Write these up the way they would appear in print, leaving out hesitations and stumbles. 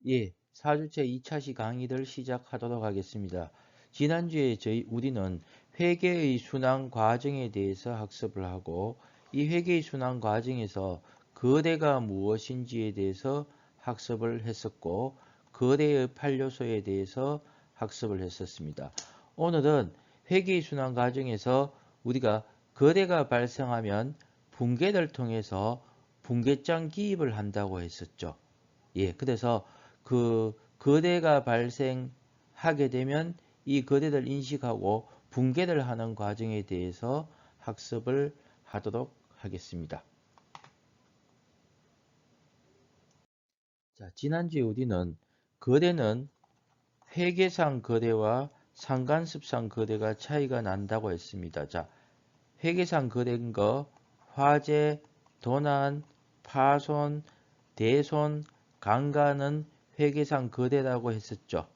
예, 4주째 2차시 강의를 시작하도록 하겠습니다. 지난주에 우리는 회계의 순환 과정에 대해서 학습을 하고 이 회계의 순환 과정에서 거래가 무엇인지에 대해서 학습을 했었고 거래의 8요소에 대해서 학습을 했었습니다. 오늘은 회계의 순환 과정에서 우리가 거래가 발생하면 분계를 통해서 분계장 기입을 한다고 했었죠. 예, 그래서 그 거래가 발생하게 되면 이 거래를 인식하고 분괴를 하는 과정에 대해서 학습을 하도록 하겠습니다. 자, 지난주에 우리는 거래는 회계상 거래와 상관습상 거래가 차이가 난다고 했습니다. 자, 회계상 거래인 거 화재, 도난, 파손, 대손, 강간은 회계상 거래라고 했었죠.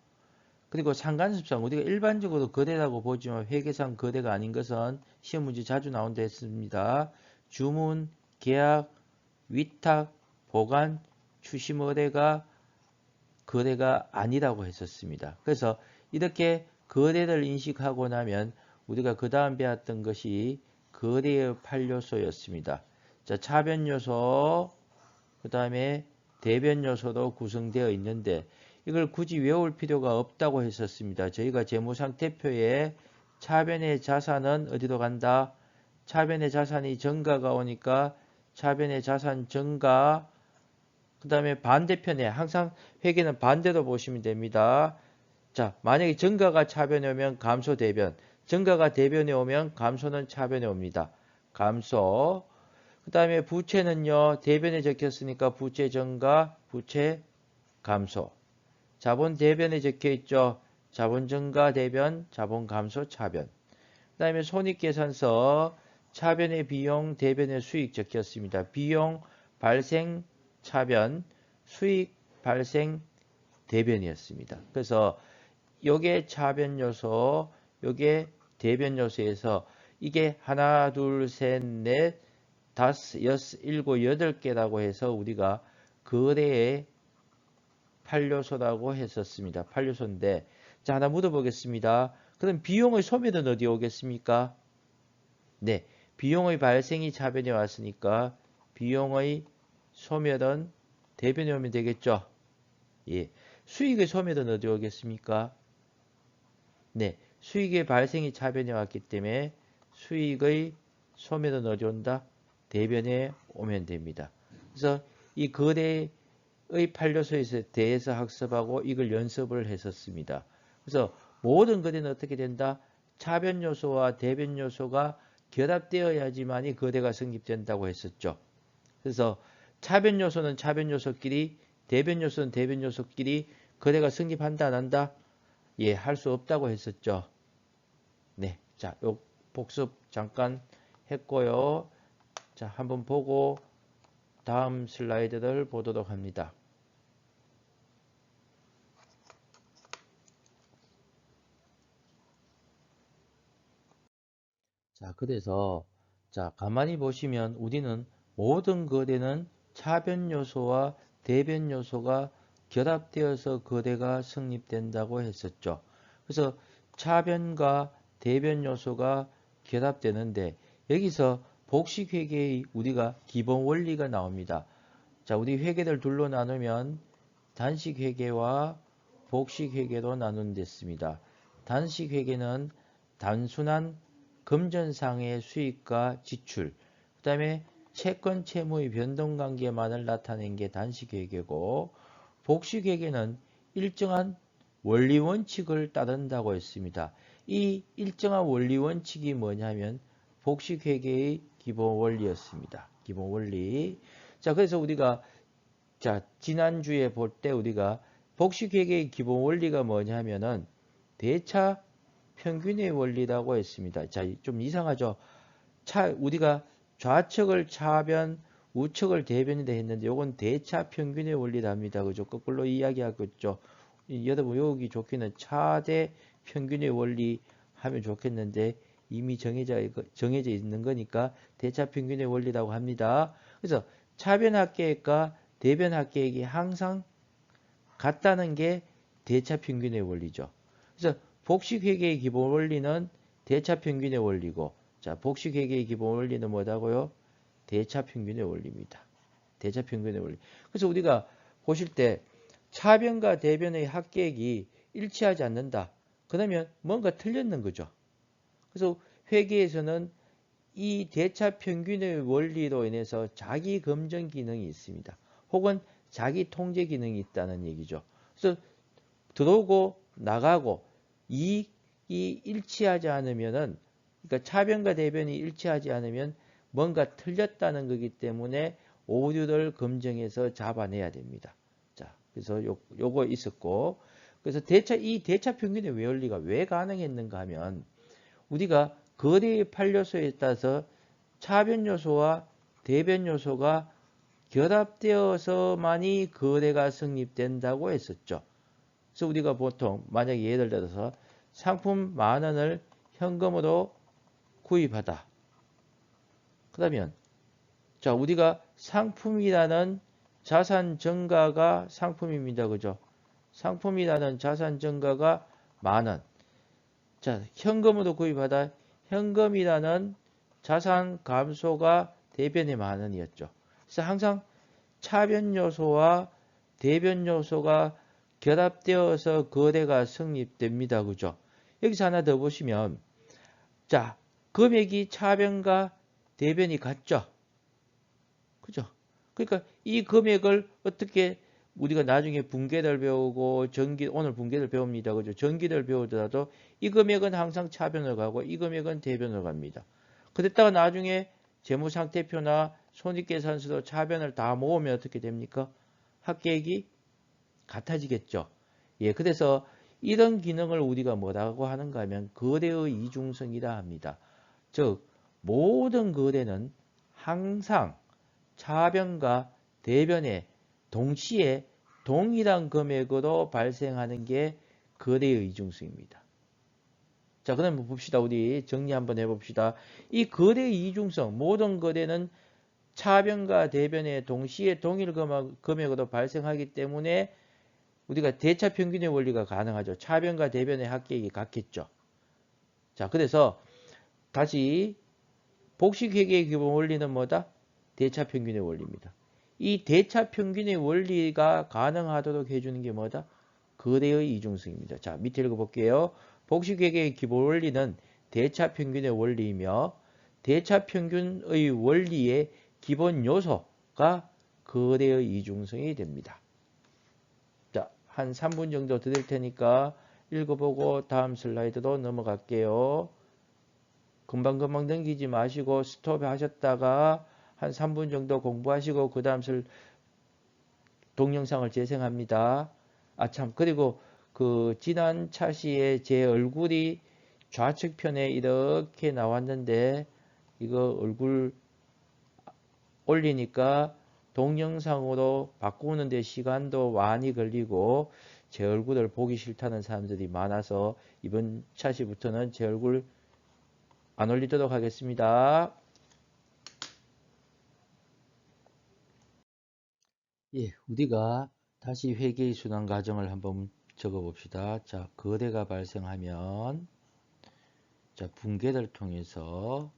그리고 상관습상 우리가 일반적으로 거래라고 보지만 회계상 거래가 아닌 것은 시험 문제 자주 나온다 했습니다. 주문, 계약, 위탁, 보관, 추심 의뢰가 거래가 아니라고 했었습니다. 그래서 이렇게 거래를 인식하고 나면 우리가 그 다음 배웠던 것이 거래의 8요소였습니다. 자, 차변 요소, 그 다음에 대변 요소로 구성되어 있는데 이걸 굳이 외울 필요가 없다고 했었습니다. 저희가 재무상태표에 차변의 자산은 어디로 간다? 차변의 자산이 증가가 오니까 차변의 자산 증가, 그 다음에 반대편에 항상 회계는 반대로 보시면 됩니다. 자, 만약에 증가가 차변에 오면 감소 대변, 증가가 대변에 오면 감소는 차변에 옵니다. 감소. 그 다음에 부채는요, 대변에 적혔으니까 부채 증가, 부채 감소. 자본 대변에 적혀 있죠. 자본 증가 대변, 자본 감소 차변. 그 다음에 손익계산서 차변의 비용, 대변의 수익 적혔습니다. 비용 발생 차변, 수익 발생 대변이었습니다. 그래서 요게 차변 요소, 요게 대변 요소에서 이게 하나, 둘, 셋, 넷, 다섯, 여섯, 일곱, 여덟 개라고 해서 우리가 거래의 8요소라고 했었습니다. 8요소인데 자, 하나 물어보겠습니다. 그럼 비용의 소멸은 어디 오겠습니까? 네, 비용의 발생이 차변에 왔으니까 비용의 소멸은 대변에 오면 되겠죠? 예, 수익의 소멸은 어디 오겠습니까? 네, 수익의 발생이 차변에 왔기 때문에 수익의 소멸은 어디 온다? 대변에 오면 됩니다. 그래서 이 거래의 8요소에 대해서 학습하고 이걸 연습을 했었습니다. 그래서 모든 거래는 어떻게 된다? 차변 요소와 대변 요소가 결합되어야지만이 거래가 성립된다고 했었죠. 그래서 차변 요소는 차변 요소끼리, 대변 요소는 대변 요소끼리 거래가 성립한다, 안 한다? 예, 할 수 없다고 했었죠. 네, 자, 요 복습 잠깐 했고요. 자, 한번 보고 다음 슬라이드를 보도록 합니다. 자, 그래서 자, 가만히 보시면 우리는 모든 거래는 차변 요소와 대변 요소가 결합되어서 거래가 성립된다고 했었죠. 그래서 차변과 대변 요소가 결합되는데 여기서 복식 회계의 우리가 기본 원리가 나옵니다. 자, 우리 회계를 둘로 나누면 단식 회계와 복식 회계로 나눈댔습니다. 단식 회계는 단순한 금전상의 수익과 지출, 그 다음에 채권 채무의 변동관계만을 나타낸 게 단식회계고 복식회계는 일정한 원리 원칙을 따른다고 했습니다. 이 일정한 원리 원칙이 뭐냐면 복식회계의 기본 원리였습니다. 기본 원리. 자, 그래서 우리가 자, 지난주에 볼 때 우리가 복식회계의 기본 원리가 뭐냐면은 대차 평균의 원리라고 했습니다. 자, 좀 이상하죠? 우리가 좌측을 차변, 우측을 대변이다 했는데 요건 대차 평균의 원리랍니다. 그죠? 거꾸로 이야기하고 있죠. 여러분 여기 좋기는 차대 평균의 원리 하면 좋겠는데 이미 정해져 있는 거니까 대차 평균의 원리라고 합니다. 그래서 차변 합계액과 대변 합계액이 항상 같다는 게 대차평균의 원리죠. 그래서 복식회계의 기본 원리는 대차평균의 원리고, 자, 복식회계의 기본 원리는 뭐다고요? 대차평균의 원리입니다. 대차평균의 원리. 그래서 우리가 보실 때 차변과 대변의 합계액이 일치하지 않는다. 그러면 뭔가 틀렸는 거죠. 그래서 회계에서는 이 대차평균의 원리로 인해서 자기 검증 기능이 있습니다. 혹은 자기 통제 기능이 있다는 얘기죠. 그래서 들어오고 나가고 이익이 일치하지 않으면은, 그러니까 차변과 대변이 일치하지 않으면 뭔가 틀렸다는 거기 때문에 오류를 검증해서 잡아내야 됩니다. 자, 그래서 요거 있었고, 그래서 이 대차평균의 원리가 왜 가능했는가 하면, 우리가 거래의 8요소에 따라서 차변 요소와 대변 요소가 결합되어서만이 거래가 성립된다고 했었죠. 그래서 우리가 보통 만약에 예를 들어서 상품 10,000원을 현금으로 구입하다. 그러면 자, 우리가 상품이라는 자산 증가가 상품입니다. 그죠? 상품이라는 자산 증가가 10,000원. 자, 현금으로 구입하다. 현금이라는 자산 감소가 대변의 10,000원이었죠. 그래서 항상 차변 요소와 대변 요소가 결합되어서 거래가 성립됩니다. 그죠? 여기서 하나 더 보시면, 자, 금액이 차변과 대변이 같죠? 그죠? 그러니까 이 금액을 어떻게 우리가 나중에 분계를 배우고 오늘 분계를 배웁니다. 그죠? 전기를 배우더라도 이 금액은 항상 차변을 가고 이 금액은 대변을 갑니다. 그랬다가 나중에 재무상태표나 손익계산서로 차변을 다 모으면 어떻게 됩니까? 합계액이 같아지겠죠. 예, 그래서 이런 기능을 우리가 뭐라고 하는가 하면 거래의 이중성이라 합니다. 즉, 모든 거래는 항상 차변과 대변에 동시에 동일한 금액으로 발생하는 게 거래의 이중성입니다. 자, 그러면 봅시다. 우리 정리 한번 해봅시다. 이 거래의 이중성, 모든 거래는 차변과 대변에 동시에 동일 금액으로 발생하기 때문에 우리가 대차평균의 원리가 가능하죠. 차변과 대변의 합계액이 같겠죠. 자, 그래서 다시 복식회계의 기본 원리는 뭐다? 대차평균의 원리입니다. 이 대차평균의 원리가 가능하도록 해주는 게 뭐다? 거래의 이중성입니다. 자, 밑에 읽어볼게요. 복식회계의 기본 원리는 대차평균의 원리이며 대차평균의 원리의 기본 요소가 거래의 이중성이 됩니다. 자, 한 3분 정도 드릴 테니까 읽어보고 다음 슬라이드로 넘어갈게요. 금방금방 넘기지 마시고 스톱 하셨다가 한 3분 정도 공부하시고 그 다음 동영상을 재생합니다. 아, 참, 그리고 그 지난 차시에 제 얼굴이 좌측편에 이렇게 나왔는데 이거 얼굴 올리니까 동영상으로 바꾸는데 시간도 많이 걸리고 제 얼굴을 보기 싫다는 사람들이 많아서 이번 차시부터는 제 얼굴 안 올리도록 하겠습니다. 예, 우리가 다시 회계의 순환 과정을 한번 적어 봅시다. 자, 거래가 발생하면 자, 분계를 통해서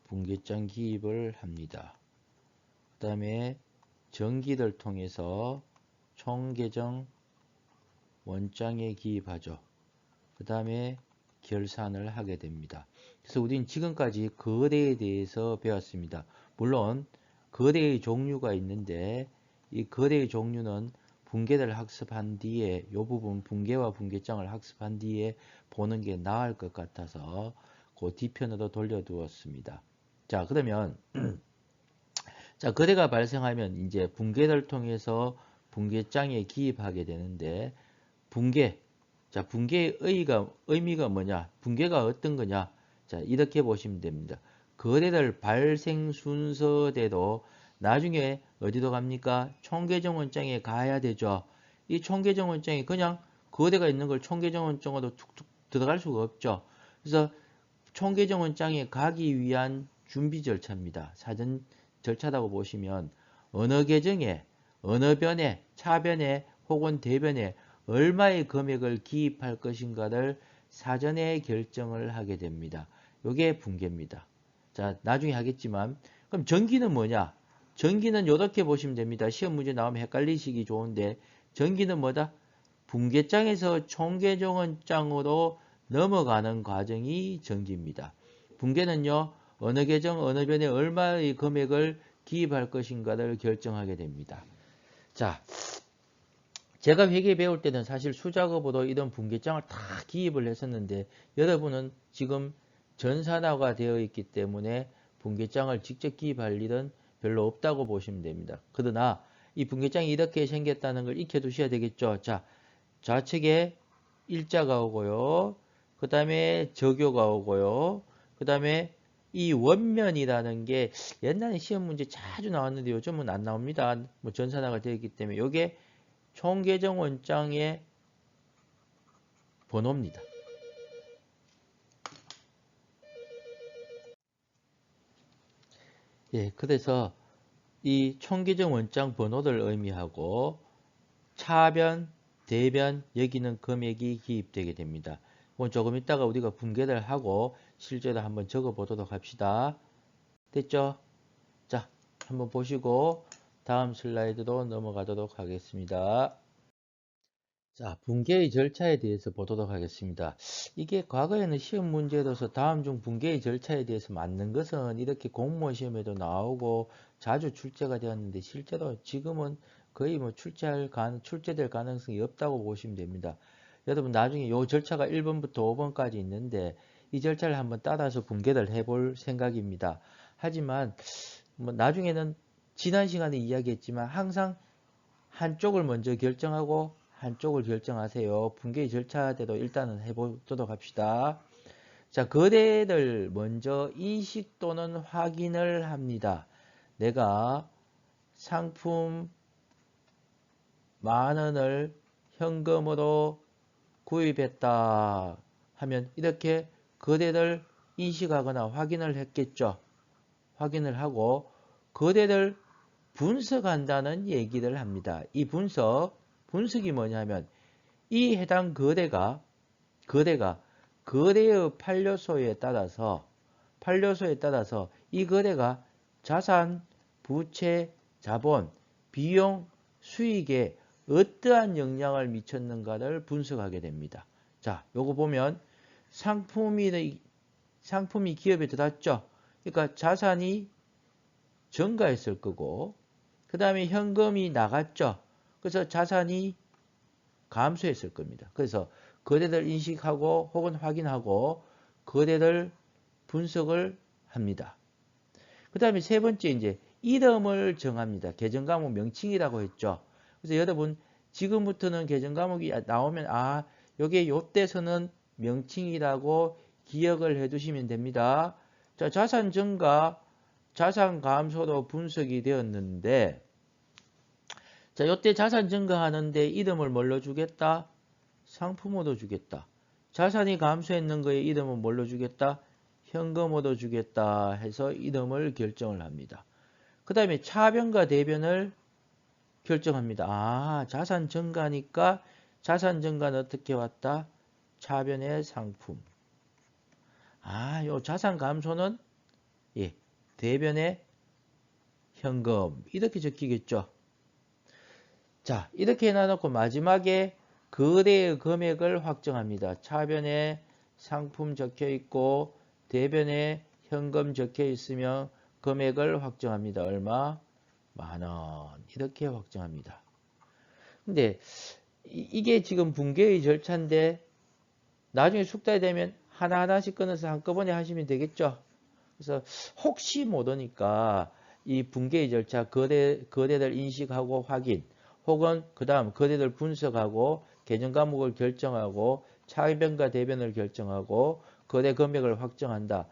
분계장 기입을 합니다. 그 다음에 정기를 통해서 총계정 원장에 기입하죠. 그 다음에 결산을 하게 됩니다. 그래서 우리는 지금까지 거래에 대해서 배웠습니다. 물론 거래의 종류가 있는데 이 거래의 종류는 분계를 학습한 뒤에 이 부분 분계와 분계장을 학습한 뒤에 보는 게 나을 것 같아서 그 뒤편으로 돌려두었습니다. 자, 그러면 자, 거래가 발생하면 이제 분계를 통해서 분계장에 기입하게 되는데 분계, 자, 분계의 의미가 뭐냐? 분계가 어떤 거냐? 자, 이렇게 보시면 됩니다. 거래를 발생 순서대로 나중에 어디로 갑니까? 총계정원장에 가야 되죠. 이 총계정원장에 그냥 거래가 있는 걸 총계정원장으로 툭툭 들어갈 수가 없죠. 그래서 총계정원장에 가기 위한 준비 절차입니다. 사전 절차라고 보시면 어느 계정에 어느 변에 차변에 혹은 대변에 얼마의 금액을 기입할 것인가를 사전에 결정을 하게 됩니다. 이게 분계입니다. 자, 나중에 하겠지만 그럼 전기는 뭐냐? 전기는 이렇게 보시면 됩니다. 시험 문제 나오면 헷갈리시기 좋은데 전기는 뭐다? 분계장에서 총계정원장으로 넘어가는 과정이 전기입니다. 분계는요. 어느 계정 어느 변에 얼마의 금액을 기입할 것인가를 결정하게 됩니다. 자, 제가 회계 배울 때는 사실 수작업으로 이런 분계장을 다 기입을 했었는데 여러분은 지금 전산화가 되어 있기 때문에 분계장을 직접 기입할 일은 별로 없다고 보시면 됩니다. 그러나 이 분계장이 이렇게 생겼다는 걸 익혀 두셔야 되겠죠. 자, 좌측에 일자가 오고요. 그 다음에 저교가 오고요. 그 다음에 이 원면이라는 게 옛날에 시험 문제 자주 나왔는데 요즘은 안 나옵니다. 뭐 전산화가 되어 있기 때문에 이게 총계정 원장의 번호입니다. 예, 그래서 이 총계정 원장 번호를 의미하고 차변, 대변 여기는 금액이 기입되게 됩니다. 이건 조금 이따가 우리가 분계를 하고 실제로 한번 적어 보도록 합시다. 됐죠? 자, 한번 보시고 다음 슬라이드로 넘어가도록 하겠습니다. 자, 분계의 절차에 대해서 보도록 하겠습니다. 이게 과거에는 시험 문제로서 다음 중 분계의 절차에 대해서 맞는 것은 이렇게 공무원 시험에도 나오고 자주 출제가 되었는데 실제로 지금은 거의 뭐 출제될 가능성이 없다고 보시면 됩니다. 여러분 나중에 이 절차가 1번부터 5번까지 있는데 이 절차를 한번 따라서 분계를 해볼 생각입니다. 하지만 뭐 나중에는 지난 시간에 이야기했지만 항상 한쪽을 먼저 결정하고 한쪽을 결정하세요. 분계의 절차대로 일단은 해보도록 합시다. 자, 거래를 먼저 인식 또는 확인을 합니다. 내가 상품 10,000원을 현금으로 구입했다 하면 이렇게 거래를 인식하거나 확인을 했겠죠. 확인을 하고 거래를 분석한다는 얘기를 합니다. 이 분석이 뭐냐면 이 해당 거래가 거래의 판료소에 따라서 이 거래가 자산, 부채, 자본, 비용, 수익에 어떠한 영향을 미쳤는가를 분석하게 됩니다. 자, 요거 보면 상품이 기업에 들어왔죠. 그러니까 자산이 증가했을 거고 그 다음에 현금이 나갔죠. 그래서 자산이 감소했을 겁니다. 그래서 거래를 인식하고 혹은 확인하고 거래를 분석을 합니다. 그 다음에 세 번째 이제 이름을 정합니다. 계정 과목 명칭이라고 했죠. 그래서 여러분 지금부터는 계정 과목이 나오면 요게 요때서는 명칭이라고 기억을 해 두시면 됩니다. 자, 자산 증가, 자산 감소로 분석이 되었는데 자, 요때 자산 증가하는데 이름을 뭘로 주겠다? 상품으로 주겠다. 자산이 감소했는 거에 이름은 뭘로 주겠다? 현금으로 주겠다 해서 이름을 결정을 합니다. 그 다음에 차변과 대변을 결정합니다. 자산 증가니까 자산 증가는 어떻게 왔다? 차변의 상품. 요 자산 감소는 예, 대변의 현금. 이렇게 적히겠죠. 자, 이렇게 해놔놓고 마지막에 거래의 금액을 확정합니다. 차변에 상품 적혀 있고 대변에 현금 적혀 있으면 금액을 확정합니다. 얼마? 10,000원. 이렇게 확정합니다. 근데 이게 지금 분계의 절차인데 나중에 숙달이 되면 하나하나씩 끊어서 한꺼번에 하시면 되겠죠. 그래서 혹시 모르니까 이 분계의 절차, 거래를 인식하고 확인, 혹은 그 다음 거래를 분석하고 계정 과목을 결정하고 차변과 대변을 결정하고 거래 금액을 확정한다.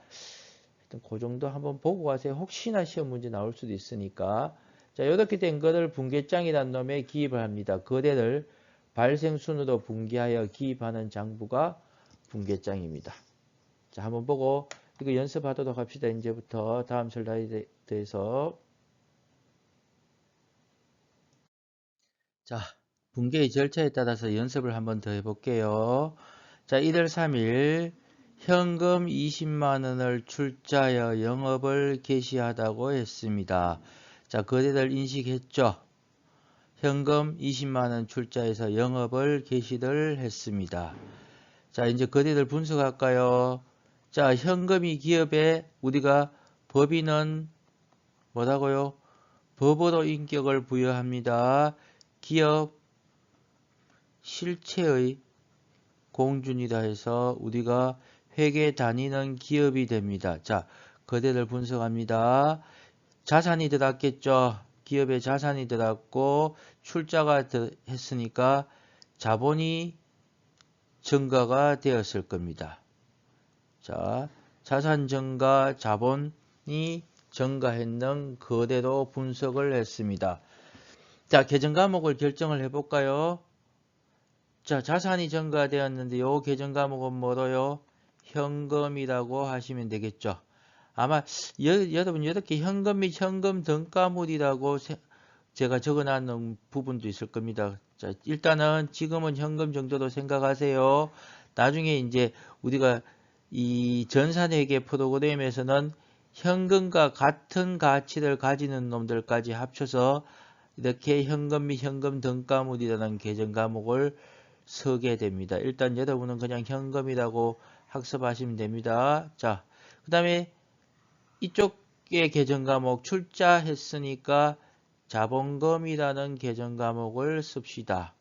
하여튼 그 정도 한번 보고 가세요. 혹시나 시험 문제 나올 수도 있으니까. 자, 이렇게 된 거를 분계장이라는 놈에 기입을 합니다. 거래를 발생순으로 분계하여 기입하는 장부가 분계장입니다. 자, 한번 보고 이거 연습하도록 합시다. 이제부터 다음 슬라이드에서 자, 분계의 절차에 따라서 연습을 한번 더 해볼게요. 자, 1월 3일 현금 20만 원을 출자하여 영업을 개시하다고 했습니다. 자, 거래들 인식했죠? 현금 20만 원 출자해서 영업을 개시를 했습니다. 자, 이제 거래들 분석할까요? 자, 현금이 기업에 우리가 법인은 뭐라고요? 법으로 인격을 부여합니다. 기업 실체의 공준이다 해서 우리가 회계 다니는 기업이 됩니다. 자, 거래를 분석합니다. 자산이 들어갔겠죠. 기업에 자산이 들어갔고 출자가 했으니까 자본이 증가가 되었을 겁니다. 자, 자산 증가, 자본이 증가했는 거래로 분석을 했습니다. 자, 계정 과목을 결정을 해볼까요? 자, 자산이 증가되었는데 요 계정 과목은 뭐로요? 현금이라고 하시면 되겠죠. 아마 여러분 이렇게 현금 및 현금 등가물이라고 제가 적어놨는 부분도 있을 겁니다. 자, 일단은 지금은 현금 정도로 생각하세요. 나중에 이제 우리가 이 전산회계 프로그램에서는 현금과 같은 가치를 가지는 놈들까지 합쳐서 이렇게 현금 및 현금 등가물이라는 계정 과목을 서게 됩니다. 일단 여러분은 그냥 현금이라고 학습하시면 됩니다. 자, 그 다음에 이쪽의 계정 과목 출자했으니까 자본금이라는 계정 과목을 씁시다.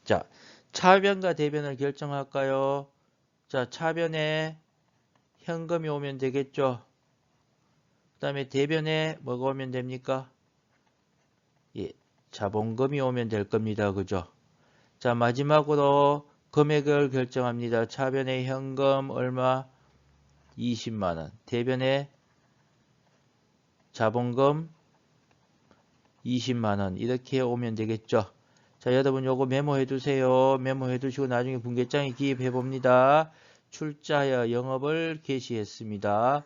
자, 차변과 대변을 결정할까요? 자, 차변에 현금이 오면 되겠죠. 그 다음에 대변에 뭐가 오면 됩니까? 예, 자본금이 오면 될 겁니다. 그죠? 자, 마지막으로 금액을 결정합니다. 차변에 현금 얼마? 20만원. 대변에 자본금 20만원. 이렇게 오면 되겠죠. 자, 여러분 요거 메모해 두세요. 메모해 두시고 나중에 분계장에 기입해 봅니다. 출자하여 영업을 개시했습니다.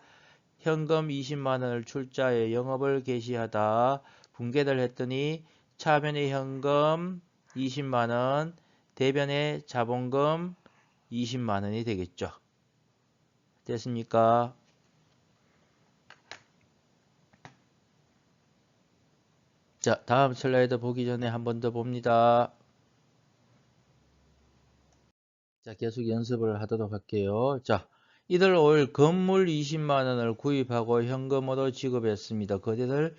현금 20만원을 출자하여 영업을 개시하다. 분계를 했더니 차변에 현금 20만원, 대변에 자본금 20만원이 되겠죠. 됐습니까? 자, 다음 슬라이드 보기 전에 한 번 더 봅니다. 자, 계속 연습을 하도록 할게요. 자, 이들 5일 건물 20만원을 구입하고 현금으로 지급했습니다. 거래를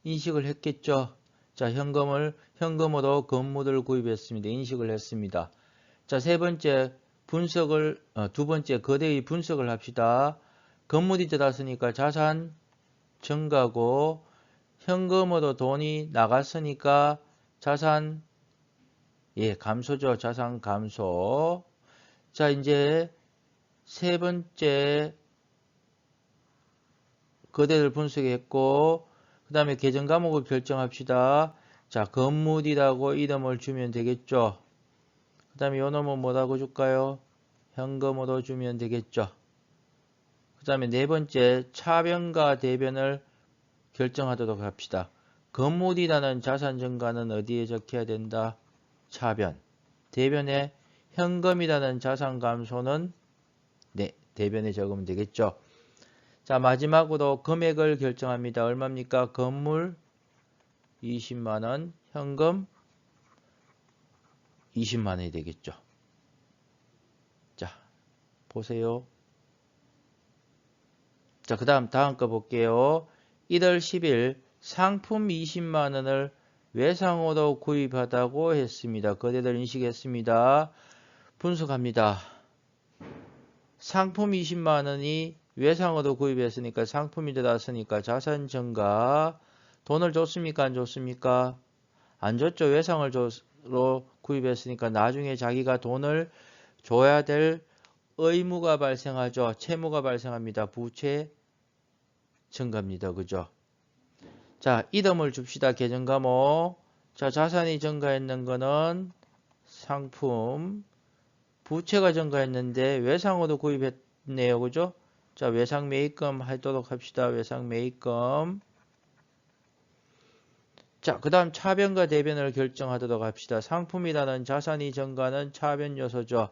인식을 했겠죠. 자, 현금으로 건물을 구입했습니다. 인식을 했습니다. 자, 세 번째 두 번째 거래의 분석을 합시다. 건물이 들어왔으니까 자산 증가고 현금으로 돈이 나갔으니까 자산 감소죠. 자산 감소. 자, 이제 세 번째 거래를 분석했고 그 다음에 계정 과목을 결정합시다. 자, 건물이라고 이름을 주면 되겠죠. 그 다음에 요 놈은 뭐라고 줄까요? 현금으로 주면 되겠죠. 그 다음에 네 번째 차변과 대변을 결정하도록 합시다. 건물이라는 자산 증가는 어디에 적혀야 된다? 차변. 대변에 현금이라는 자산 감소는 대변에 적으면 되겠죠. 자, 마지막으로 금액을 결정합니다. 얼마입니까? 건물 20만원, 현금 20만원이 되겠죠. 자, 보세요. 자, 그 다음 거 볼게요. 1월 10일 상품 20만원을 외상으로 구입하다고 했습니다. 거래를 인식했습니다. 분석합니다. 상품 20만원이 외상으로 구입했으니까 상품이 들어왔으니까 자산 증가. 돈을 줬습니까? 안 줬습니까? 안 줬죠. 외상으로 구입했으니까 나중에 자기가 돈을 줘야 될 의무가 발생하죠. 채무가 발생합니다. 부채 증가입니다. 그죠? 자, 이름을 줍시다. 계정 과목. 자, 자산이 증가했는 거는 상품. 부채가 증가했는데 외상으로 구입했네요. 그죠? 자, 외상 매입금 하도록 합시다. 외상 매입금. 자, 그 다음 차변과 대변을 결정하도록 합시다. 상품이라는 자산이 증가하는 차변 요소죠.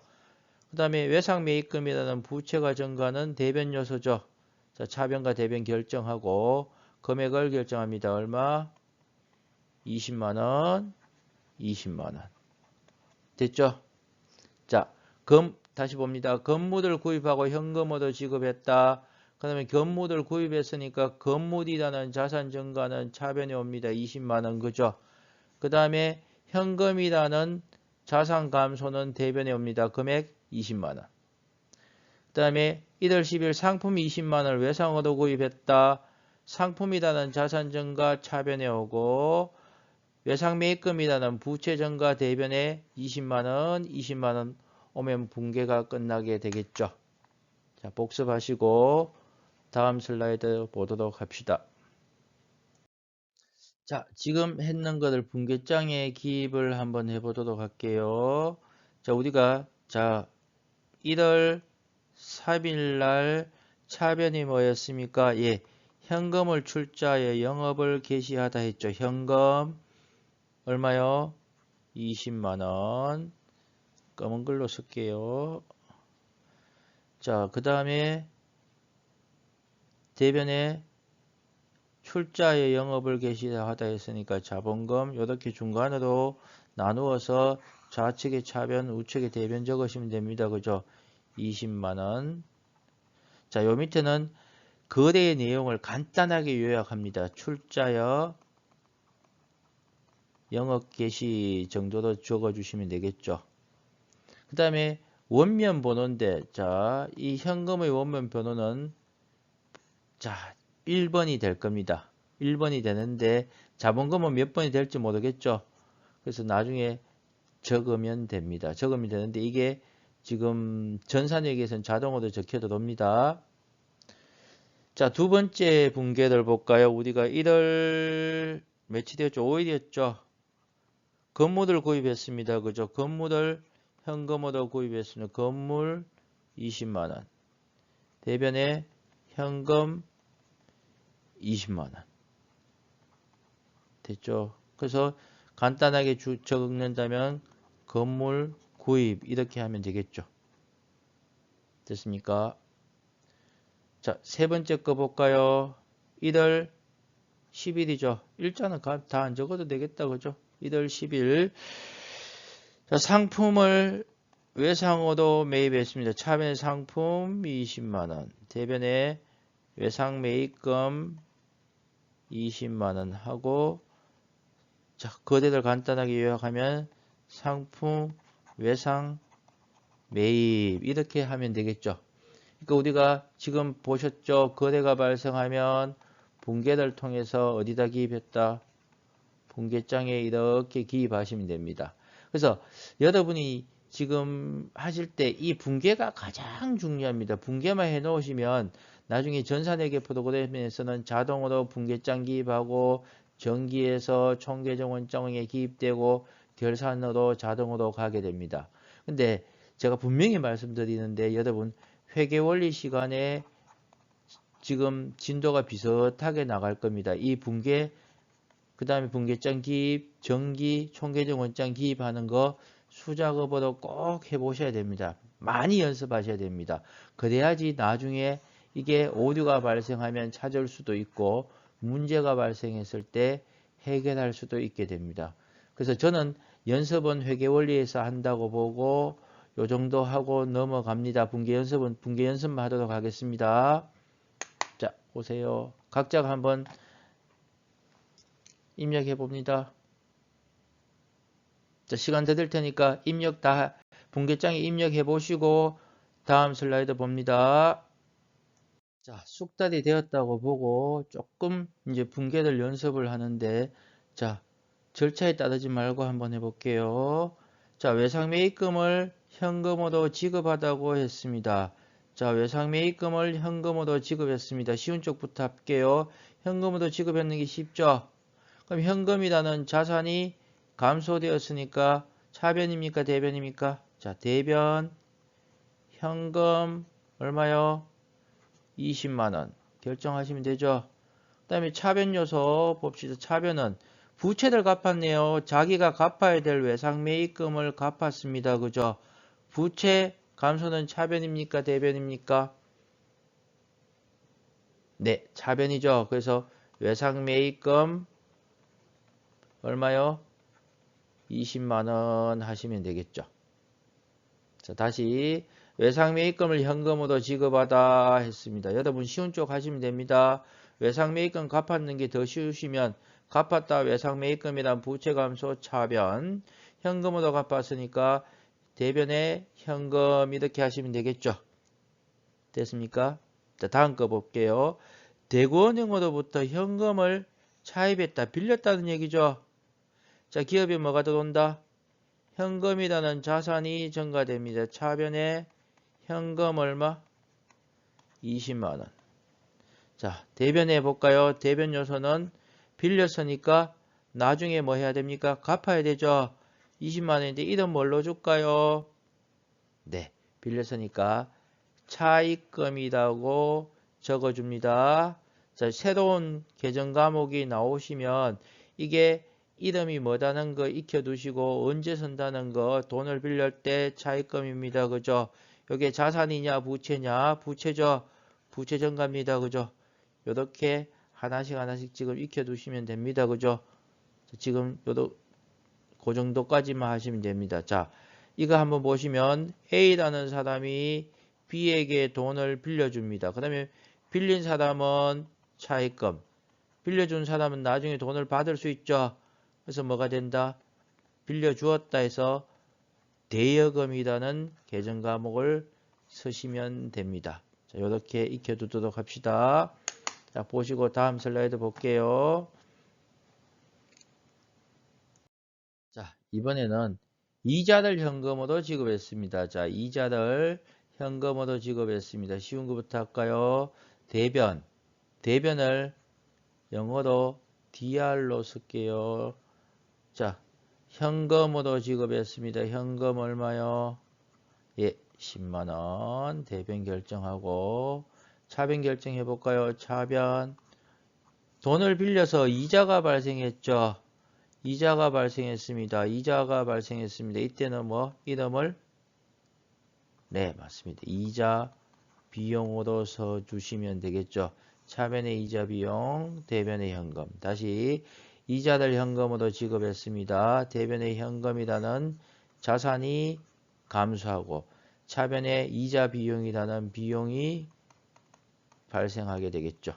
그 다음에 외상 매입금이라는 부채가 증가하는 대변 요소죠. 자, 차변과 대변 결정하고 금액을 결정합니다. 얼마? 20만원, 20만원. 됐죠? 자, 다시 봅니다. 건물을 구입하고 현금으로 지급했다. 그 다음에 건물을 구입했으니까 건물이라는 자산 증가는 차변에 옵니다. 20만원, 그죠? 그 다음에 현금이라는 자산 감소는 대변에 옵니다. 금액 20만원. 그 다음에 1월 10일 상품 20만원을 외상으로 구입했다. 상품이라는 자산 증가 차변에 오고 외상 매입금이라는 부채 증가 대변에 20만원, 20만원 오면 분계가 끝나게 되겠죠. 자, 복습하시고 다음 슬라이드 보도록 합시다. 자, 지금 했는 것을 분계장에 기입을 한번 해보도록 할게요. 자, 우리가 1월 3일 날 차변이 뭐였습니까? 예, 현금을 출자해 영업을 개시하다 했죠. 현금 얼마요? 20만원. 검은 글로 쓸게요. 자, 그 다음에 대변에 출자의 영업을 개시하다 했으니까 자본금 이렇게 중간으로 나누어서 좌측에 차변, 우측에 대변 적으시면 됩니다. 그죠? 20만원. 자, 요 밑에는 거래의 내용을 간단하게 요약합니다. 출자여 영업 개시 정도로 적어주시면 되겠죠. 그 다음에 원면 번호인데, 자, 이 현금의 원면 번호는, 자, 1번이 될 겁니다. 1번이 되는데, 자본금은 몇 번이 될지 모르겠죠. 그래서 나중에 적으면 됩니다. 적으면 되는데, 이게 지금 전산회계에서는 자동으로 적혀도 됩니다. 자, 두 번째 분계를 볼까요? 우리가 1월 며칠이었죠? 5일이었죠? 건물을 구입했습니다. 그죠? 건물을 현금으로 구입했습니다. 건물 20만원. 대변에 현금 20만원. 됐죠? 그래서 간단하게 적는다면 건물 구입 이렇게 하면 되겠죠. 됐습니까? 자, 세 번째 거 볼까요? 1월 10일이죠. 일자는 다 안 적어도 되겠다. 그죠? 1월 10일. 자, 상품을 외상으로 매입했습니다. 차변 상품 20만원. 대변에 외상 매입금 20만원 하고, 자, 거래를 간단하게 요약하면 상품 외상 매입 이렇게 하면 되겠죠. 그러니까 우리가 지금 보셨죠? 거래가 발생하면 분계를 통해서 어디다 기입했다? 분계장에 이렇게 기입하시면 됩니다. 그래서 여러분이 지금 하실 때 이 분계가 가장 중요합니다. 분계만 해 놓으시면 나중에 전산회계 프로그램에서는 자동으로 분계장 기입하고 정기에서 총계정원장에 기입되고 결산으로 자동으로 가게 됩니다. 근데 제가 분명히 말씀드리는데 여러분 회계원리 시간에 지금 진도가 비슷하게 나갈 겁니다. 이 분계 그 다음에 분계장 기입, 정기, 총계정 원장 기입하는 거 수작업으로 꼭 해보셔야 됩니다. 많이 연습하셔야 됩니다. 그래야지 나중에 이게 오류가 발생하면 찾을 수도 있고 문제가 발생했을 때 해결할 수도 있게 됩니다. 그래서 저는 연습은 회계원리에서 한다고 보고 요 정도 하고 넘어갑니다. 분계 연습만 하도록 하겠습니다. 자, 보세요. 각자가 한번 입력해 봅니다. 자, 시간 더 될 테니까 입력 다 분계장에 입력해 보시고 다음 슬라이드 봅니다. 자, 숙달이 되었다고 보고 조금 이제 분계를 연습을 하는데 자, 절차에 따르지 말고 한번 해볼게요. 자, 외상매입금을 현금으로 지급하다고 했습니다. 자, 외상매입금을 현금으로 지급했습니다. 쉬운 쪽부터 할게요. 현금으로 지급했는 게 쉽죠? 그럼 현금이라는 자산이 감소되었으니까 차변입니까? 대변입니까? 자, 대변 현금 얼마요? 20만원 결정하시면 되죠. 그 다음에 차변 요소 봅시다. 차변은 부채를 갚았네요. 자기가 갚아야 될 외상매입금을 갚았습니다. 그죠? 부채 감소는 차변입니까? 대변입니까? 네, 차변이죠. 그래서 외상매입금 얼마요? 20만원 하시면 되겠죠. 자, 다시 외상매입금을 현금으로 지급하다 했습니다. 여러분 쉬운 쪽 하시면 됩니다. 외상매입금 갚았는 게 더 쉬우시면 갚았다 외상매입금이란 부채감소 차변 현금으로 갚았으니까 대변에 현금 이렇게 하시면 되겠죠. 됐습니까? 자, 다음 거 볼게요. 대구은행으로부터 현금을 차입했다, 빌렸다는 얘기죠. 자, 기업에 뭐가 들어온다? 현금이라는 자산이 증가됩니다. 차변에 현금 얼마? 20만원. 자, 대변해 볼까요? 대변 요소는 빌렸으니까 나중에 뭐 해야 됩니까? 갚아야 되죠. 20만원인데 이름 뭘로 줄까요? 네, 빌렸으니까 차입금이라고 적어줍니다. 자, 새로운 계정 과목이 나오시면 이게 이름이 뭐다는 거 익혀두시고 언제 쓴다는 거 돈을 빌릴 때 차입금입니다. 그죠? 이게 자산이냐 부채냐? 부채죠. 부채 증가입니다. 그죠? 요렇게 하나씩 지금 익혀두시면 됩니다. 그죠? 지금 그 정도까지만 하시면 됩니다. 자, 이거 한번 보시면 A라는 사람이 B에게 돈을 빌려줍니다. 그 다음에 빌린 사람은 차입금, 빌려준 사람은 나중에 돈을 받을 수 있죠. 그래서 뭐가 된다? 빌려주었다 해서 대여금이라는 계정 과목을 쓰시면 됩니다. 자, 이렇게 익혀두도록 합시다. 자, 보시고 다음 슬라이드 볼게요. 자, 이번에는 이자를 현금으로 지급했습니다. 자, 이자를 현금으로 지급했습니다. 쉬운 것부터 할까요? 대변. 대변을 영어로 DR로 쓸게요. 자, 현금으로 지급했습니다. 현금 얼마요? 예, 10만원. 대변 결정하고, 차변 결정해 볼까요? 차변. 돈을 빌려서 이자가 발생했죠. 이자가 발생했습니다. 이자가 발생했습니다. 이때는 뭐 이름을 네, 맞습니다. 이자 비용으로 써주시면 되겠죠. 차변의 이자 비용, 대변의 현금. 다시 이자를 현금으로 지급했습니다. 대변의 현금이라는 자산이 감소하고 차변의 이자 비용이라는 비용이 발생하게 되겠죠.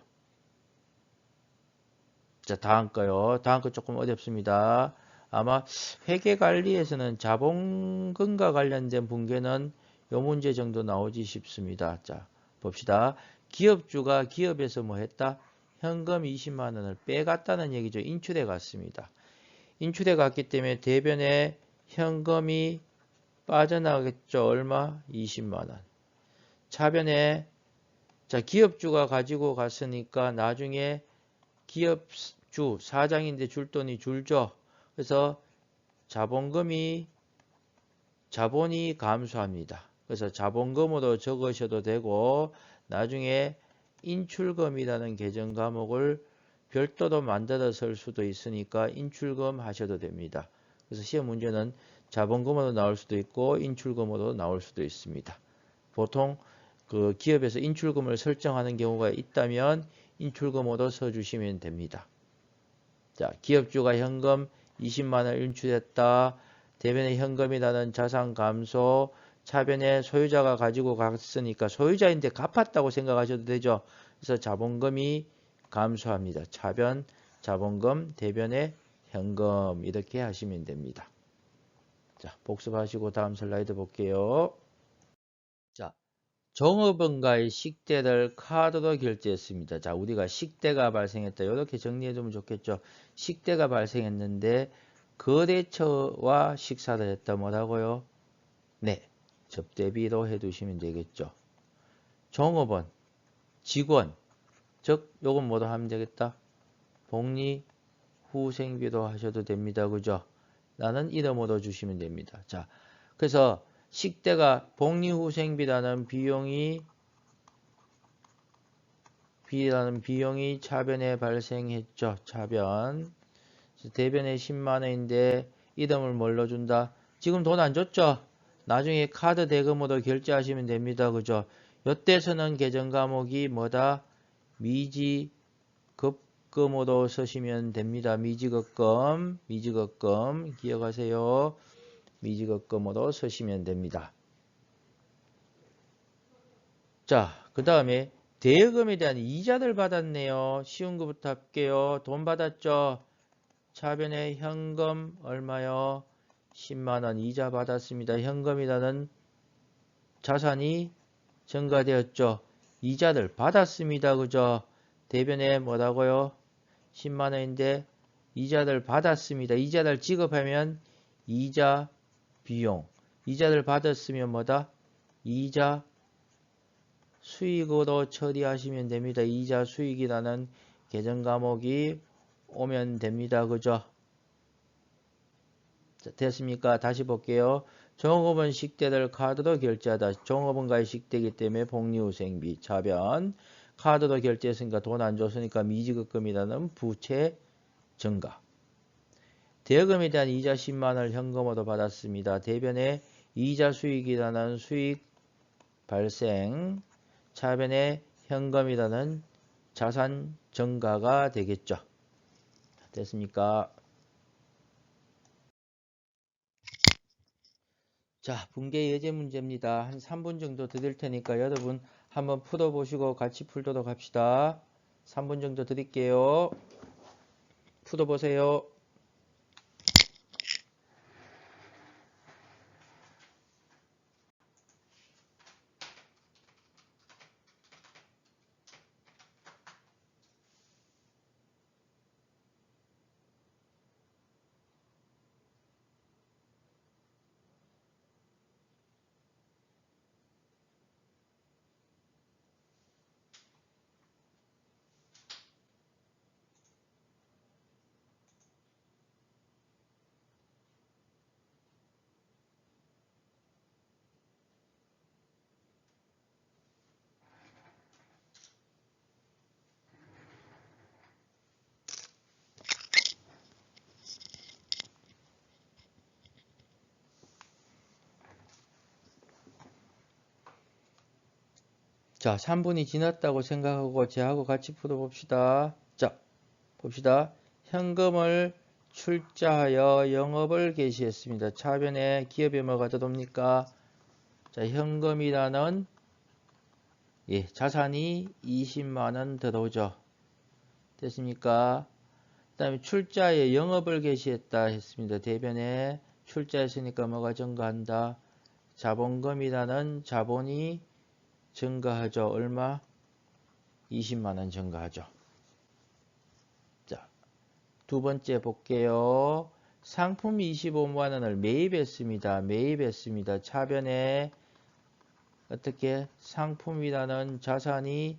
자, 다음 거요. 다음 거 조금 어렵습니다. 아마 회계관리에서는 자본금과 관련된 분계는 요 문제 정도 나오지 싶습니다. 자, 봅시다. 기업주가 기업에서 뭐 했다? 현금 20만 원을 빼갔다는 얘기죠. 인출해 갔습니다. 인출해 갔기 때문에 대변에 현금이 빠져나가겠죠. 얼마? 20만 원. 차변에 자, 기업주가 가지고 갔으니까 나중에 기업주, 사장인데 줄 돈이 줄죠. 그래서 자본이 감소합니다. 그래서 자본금으로 적으셔도 되고 나중에 인출금이라는 계정 과목을 별도로 만들어 쓸 수도 있으니까 인출금 하셔도 됩니다. 그래서 시험 문제는 자본금으로 나올 수도 있고 인출금으로 나올 수도 있습니다. 보통 그 기업에서 인출금을 설정하는 경우가 있다면 인출금으로 써주시면 됩니다. 자, 기업주가 현금 20만 원 인출했다. 대변에 현금이라는 자산 감소, 차변에 소유자가 가지고 갔으니까 소유자인데 갚았다고 생각하셔도 되죠. 그래서 자본금이 감소합니다. 차변, 자본금, 대변에 현금 이렇게 하시면 됩니다. 자, 복습하시고 다음 슬라이드 볼게요. 자, 종업원과의 식대를 카드로 결제했습니다. 자, 우리가 식대가 발생했다. 이렇게 정리해두면 좋겠죠. 식대가 발생했는데 거래처와 식사를 했다. 뭐라고요? 네, 접대비로 해두시면 되겠죠. 종업원, 직원, 즉 요건 뭐로 하면 되겠다? 복리, 후생비로 하셔도 됩니다. 그죠? 나는 이름으로 주시면 됩니다. 자, 그래서 식대가 복리후생비라는 비용이 차변에 발생했죠. 차변. 대변에 10만원인데 이름을 뭘로 준다? 지금 돈 안 줬죠? 나중에 카드 대금으로 결제하시면 됩니다. 그죠? 요때서는 계정 과목이 뭐다? 미지급금으로 쓰시면 됩니다. 미지급금 기억하세요. 미지급금으로 쓰시면 됩니다. 자, 그 다음에 대여금에 대한 이자를 받았네요. 쉬운 거부터 할게요. 돈 받았죠? 차변에 현금 얼마요? 10만원 이자 받았습니다. 현금이라는 자산이 증가되었죠. 이자를 받았습니다. 그죠? 대변에 뭐라고요? 10만원인데 이자를 받았습니다. 이자를 지급하면 이자 비용. 이자를 받았으면 뭐다? 이자 수익으로 처리하시면 됩니다. 이자 수익이라는 계정 과목이 오면 됩니다. 그죠? 자, 됐습니까? 다시 볼게요. 종업원 식대를 카드로 결제하다. 종업원과의 식대이기 때문에 복리후생비, 차변. 카드로 결제했으니까 돈 안 줬으니까 미지급금이라는 부채 증가. 대여금에 대한 이자 10만원을 현금으로 받았습니다. 대변에 이자 수익이라는 수익 발생. 차변에 현금이라는 자산 증가가 되겠죠. 됐습니까? 자, 붕괴 예제 문제입니다. 한 3분 정도 드릴 테니까 여러분 한번 풀어보시고 같이 풀도록 합시다. 3분 정도 드릴게요. 풀어보세요. 자, 3분이 지났다고 생각하고 제하고 같이 풀어봅시다. 자, 봅시다. 현금을 출자하여 영업을 개시했습니다. 차변에 기업에 뭐가 들어옵니까? 자, 현금이라는 자산이 20만원 들어오죠. 됐습니까? 그 다음에 출자에 영업을 개시했다 했습니다. 대변에 출자했으니까 뭐가 증가한다? 자본금이라는 자본이 증가하죠. 얼마? 20만원 증가하죠. 자, 두 번째 볼게요. 상품 25만원을 매입했습니다. 매입했습니다. 차변에 어떻게 상품이라는 자산이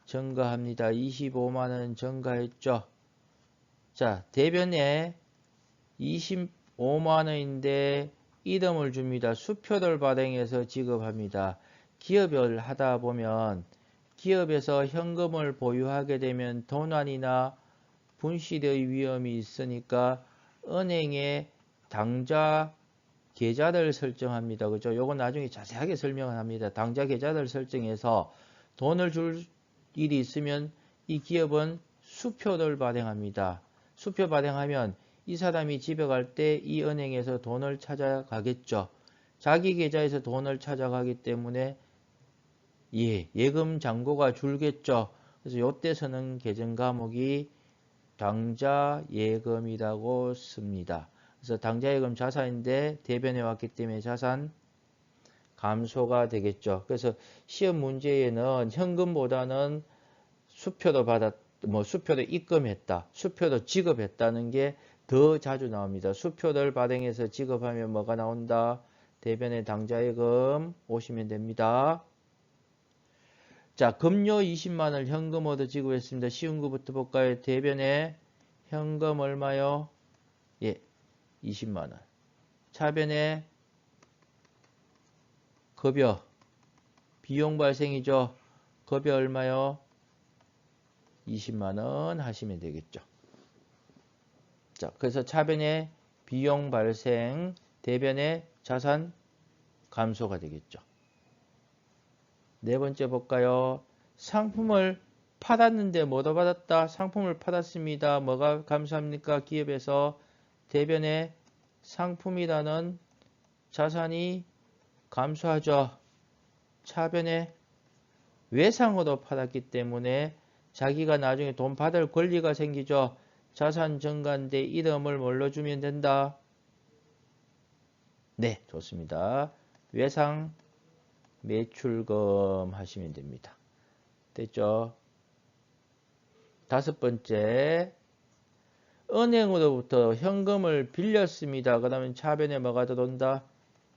증가합니다. 25만원 증가했죠. 자, 대변에 25만원인데 이름을 줍니다. 수표를 발행해서 지급합니다. 기업을 하다 보면 기업에서 현금을 보유하게 되면 도난이나 분실의 위험이 있으니까 은행에 당좌 계좌를 설정합니다. 그죠? 요건 나중에 자세하게 설명을 합니다. 당좌 계좌를 설정해서 돈을 줄 일이 있으면 이 기업은 수표를 발행합니다. 수표 발행하면 이 사람이 집에 갈 때 이 은행에서 돈을 찾아가겠죠. 자기 계좌에서 돈을 찾아가기 때문에 예금 잔고가 줄겠죠. 그래서 요때서는 계정 과목이 당좌 예금이라고 씁니다. 그래서 당좌 예금 자산인데 대변해 왔기 때문에 자산 감소가 되겠죠. 그래서 시험 문제에는 현금보다는 수표도 수표도 입금했다, 수표도 지급했다는 게 더 자주 나옵니다. 수표를 발행해서 지급하면 뭐가 나온다? 대변에 당좌예금 오시면 됩니다. 자, 금요 20만원을 현금으로 지급했습니다. 쉬운 거부터 볼까요? 대변에 현금 얼마요? 20만원. 차변에 급여, 비용 발생이죠. 급여 얼마요? 20만원 하시면 되겠죠. 자, 그래서 차변의 비용 발생, 대변의 자산 감소가 되겠죠. 네 번째 볼까요? 상품을 팔았는데 뭐 더 받았다? 상품을 팔았습니다. 뭐가 감소합니까? 기업에서 대변의 상품이라는 자산이 감소하죠. 차변의 외상으로 팔았기 때문에 자기가 나중에 돈 받을 권리가 생기죠. 자산 증가인데 이름을 뭘로 주면 된다? 네, 좋습니다. 외상 매출금 하시면 됩니다. 됐죠? 다섯 번째, 은행으로부터 현금을 빌렸습니다. 그러면 차변에 뭐가 들어온다?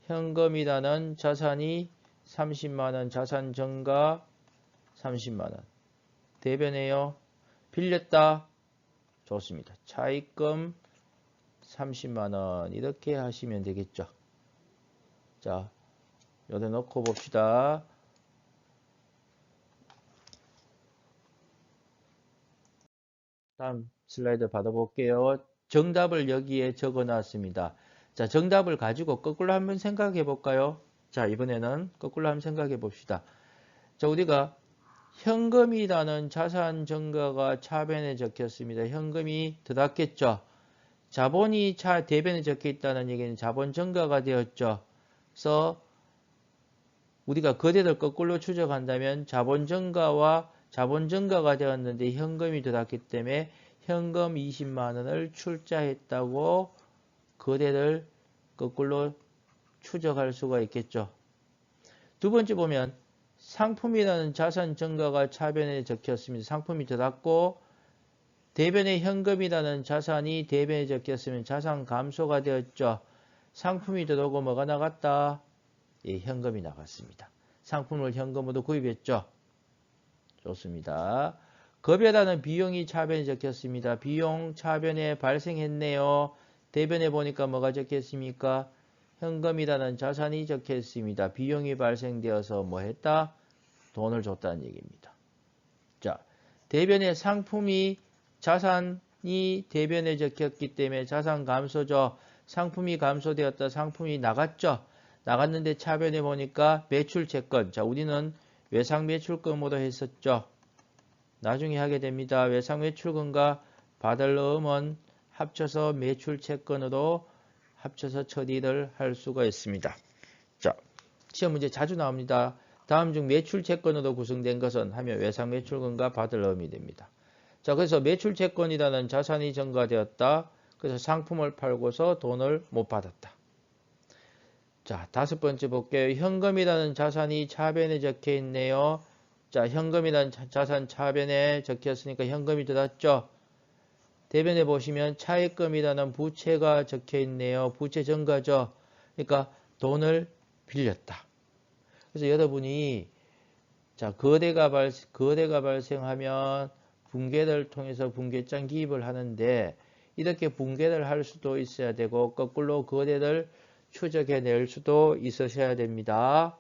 현금이라는 자산이 30만원, 자산 증가 30만원. 대변에요. 빌렸다. 좋습니다. 차입금 30만원. 이렇게 하시면 되겠죠. 자, 여기다 놓고 봅시다. 다음 슬라이드 받아볼게요. 정답을 여기에 적어 놨습니다. 자, 정답을 가지고 거꾸로 한번 생각해 볼까요? 자, 이번에는 거꾸로 한번 생각해 봅시다. 자, 우리가 현금이라는 자산 증가가 차변에 적혔습니다. 현금이 들어갔겠죠. 자본이 대변에 적혀 있다는 얘기는 자본 증가가 되었죠. 그래서 우리가 거래를 거꾸로 추적한다면 자본 증가가 되었는데 현금이 들어갔기 때문에 현금 20만 원을 출자했다고 거래를 거꾸로 추적할 수가 있겠죠. 두 번째 보면 상품이라는 자산 증가가 차변에 적혔습니다. 상품이 들어갔고 대변에 현금이라는 자산이 대변에 적혔으면 자산 감소가 되었죠. 상품이 들어오고 뭐가 나갔다? 예, 현금이 나갔습니다. 상품을 현금으로 구입했죠. 좋습니다. 급여라는 비용이 차변에 적혔습니다. 비용 차변에 발생했네요. 대변에 보니까 뭐가 적혔습니까? 현금이라는 자산이 적혔습니다. 비용이 발생되어서 뭐 했다? 돈을 줬다는 얘기입니다. 자, 대변에 상품이 자산이 대변에 적혔기 때문에 자산 감소죠. 상품이 감소되었다. 상품이 나갔죠. 나갔는데 차변에 보니까 매출채권. 자, 우리는 외상 매출금으로 했었죠. 나중에 하게 됩니다. 외상 매출금과 받을 넣음은 합쳐서 매출채권으로 합쳐서 처리를 할 수가 있습니다. 자, 시험 문제 자주 나옵니다. 다음 중 매출채권으로 구성된 것은 하면 외상 매출금과 받을 넣음이 됩니다. 자, 그래서 매출채권이라는 자산이 증가되었다. 그래서 상품을 팔고서 돈을 못 받았다. 자, 다섯 번째 볼게요. 현금이라는 자산이 차변에 적혀 있네요. 자, 현금이라는 자산 차변에 적혔으니까 현금이 들어왔죠. 대변에 보시면 차입금이라는 부채가 적혀 있네요. 부채 증가죠. 그러니까 돈을 빌렸다. 그래서 여러분이 자, 거래가 발생하면 붕괴를 통해서 붕괴장 기입을 하는데 이렇게 붕괴를 할 수도 있어야 되고 거꾸로 거래를 추적해낼 수도 있으셔야 됩니다.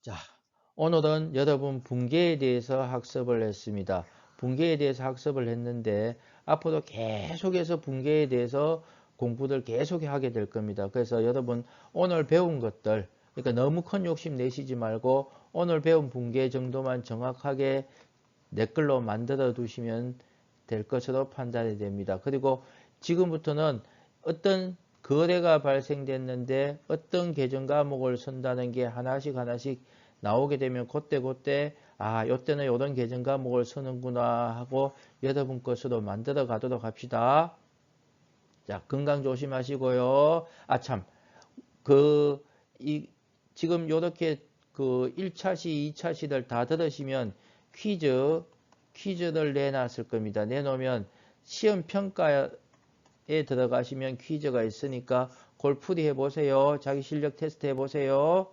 자, 오늘은 여러분 붕괴에 대해서 학습을 했습니다. 붕괴에 대해서 학습을 했는데 앞으로 계속해서 붕괴에 대해서 공부를 계속 하게 될 겁니다. 그래서 여러분 오늘 배운 것들 그러니까 너무 큰 욕심 내시지 말고 오늘 배운 붕괴 정도만 정확하게 댓글로 만들어 두시면 될 것으로 판단이 됩니다. 그리고 지금부터는 어떤 거래가 발생됐는데 어떤 계정 과목을 쓴다는 게 하나씩 나오게 되면 그때 아, 요때는 요런 계정 과목을 쓰는구나 하고 여러분 것으로 만들어 가도록 합시다. 자, 건강 조심하시고요. 아, 참. 지금 요렇게 1차시, 2차시들 다 들으시면 퀴즈를 내놨을 겁니다. 내놓으면 시험 평가에 들어가시면 퀴즈가 있으니까 골프리 해보세요. 자기 실력 테스트 해보세요.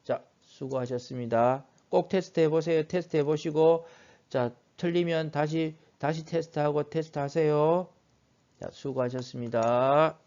자, 수고하셨습니다. 꼭 테스트 해보세요. 테스트 해보시고, 자, 틀리면 다시 테스트하고 테스트 하세요. 자, 수고하셨습니다.